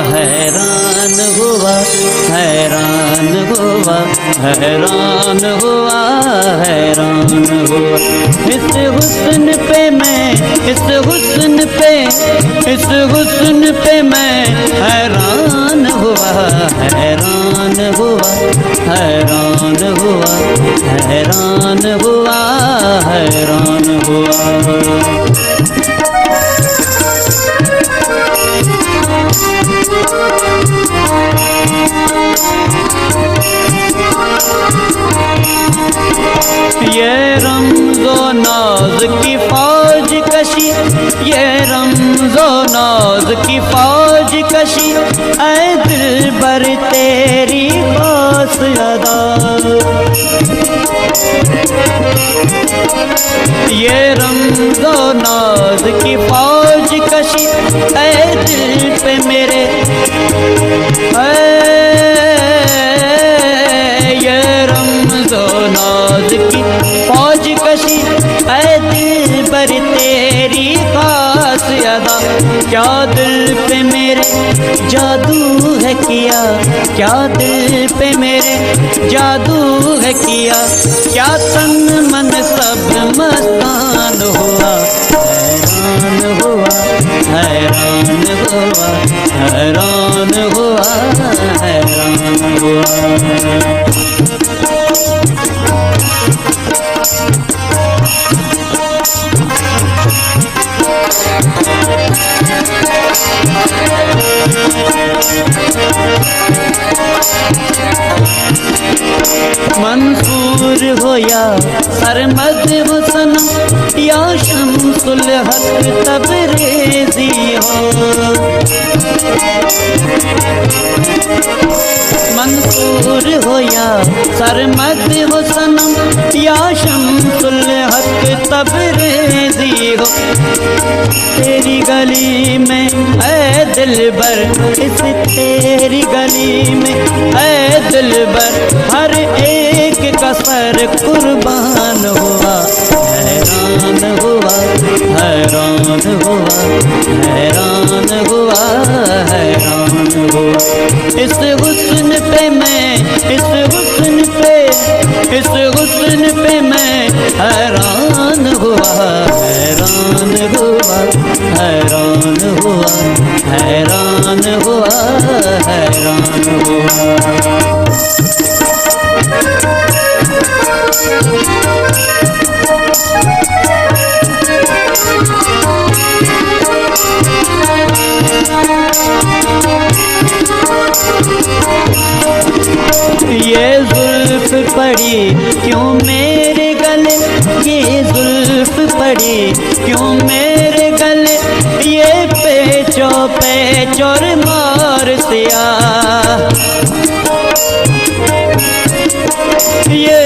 हैरान हुआ, हैरान हुआ, हैरान हुआ, हैरान हुआ। इस हुस्न पे मैं, इस हुस्न पे, इस हुस्न पे मैं हैरान हुआ, हैरान हुआ, हैरान हुआ, हैरान हुआ, हैरान हुआ। ये रमज़ो नाज की फौज कशी, ये रमज़ो नाज की फौज कशी, ऐ दिलबर तेरी खास अदा। ये रमज़ो नाज की फौज कशी, ऐ दिल पे मेरे, ये रमज़ो नाज की फौज कशी, ऐ दिलबर तेरी खास अदा। क्या दिल पे मेरे जादू है किया, क्या दिल पे मेरे जादू है किया, क्या तन मन सब मस्तान हुआ, हैरान हुआ, हैरान हुआ, हैरान हुआ, हैरान हुआ। मंसूर हो या सरमद हो सनम, या शम्सुल हक तबरेज़ी हो। मंसूर हो या सरमद हो सनम, या शम्सुल हक तबरेज़ी हो। तेरी गली में ऐ दिलबर, इस तेरी गली में ऐ दिलबर, हर एक का सर कुर्बान हुआ, हैरान हुआ, हैरान हुआ, हैरान हुआ, हैरान हुआ। इस हुस्न पे मैं, इस हुस्न पे, इस हुस्न पे मैं हैरान हुआ, हैरान हुआ, हैरान हुआ, हैरान हुआ, हैरान हुआ। ये जुल्फ पड़ी क्यों मेरे गले, ये जुल्फ पड़ी क्यों मेरे गले, ये पेचो पेचोर मार सिया। ये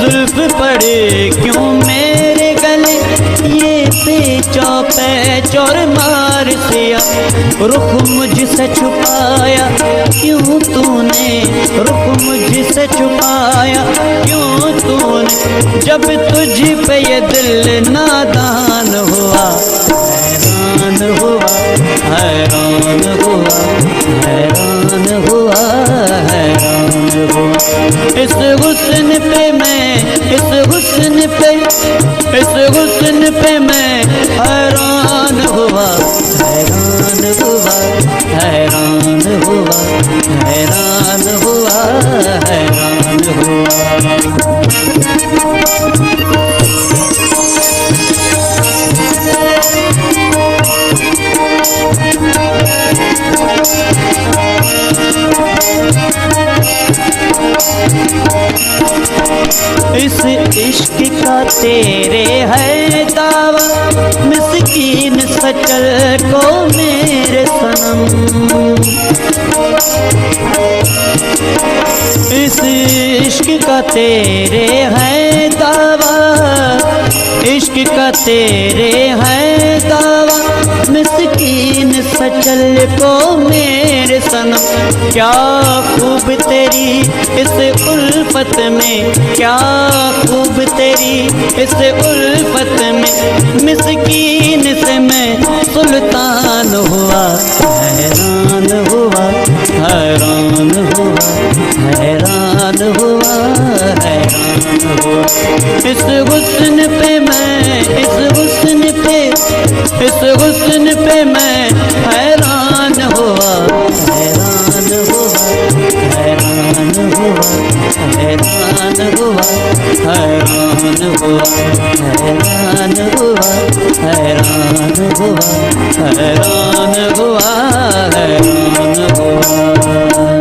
जुल्फ पड़ी क्यों मेरे गले, ये पेचो पेचोर मार सिया। रुख मुझसे छुपाया क्यों तूने, रुख मुझसे छुपाया क्यों तूने, जब तुझ पे ये दिल नादान हुआ, हैरान हुआ, हैरान हुआ, हैरान हुआ, हैरान हुआ। इस हुस्न पे मैं, इस हुस्न पे, इस हुस्न पे मैं हैरान हुआ, हैरान हुआ, हैरान हुआ, हैरान हुआ, हैरान हुआ। इस इश्क का तेरे है दावा, मिस्कीन सचल को मेरे सनम। इस इश्क का तेरे है दावा, इश्क का तेरे है दावा, मिस्कीन सचल को मेरे सनम। क्या खूब तेरी इस उल्फत में, क्या खूब तेरी इस उल्फत में, मिस्कीन से मैं सुल्तान हुआ, हैरान हुआ, हैरान हुआ, हैरान हुआ, हैरान हुआ। इस हुस्न पे मैं, इस हुस्न पे, इस हुस्न पे मैं हैरान हुआ, हैरान हुआ, हैरान हुआ, हैरान हुआ, हैरान हुआ, हैरान हुआ, हैरान हुआ, हैरान हुआ, हैरान हुआ।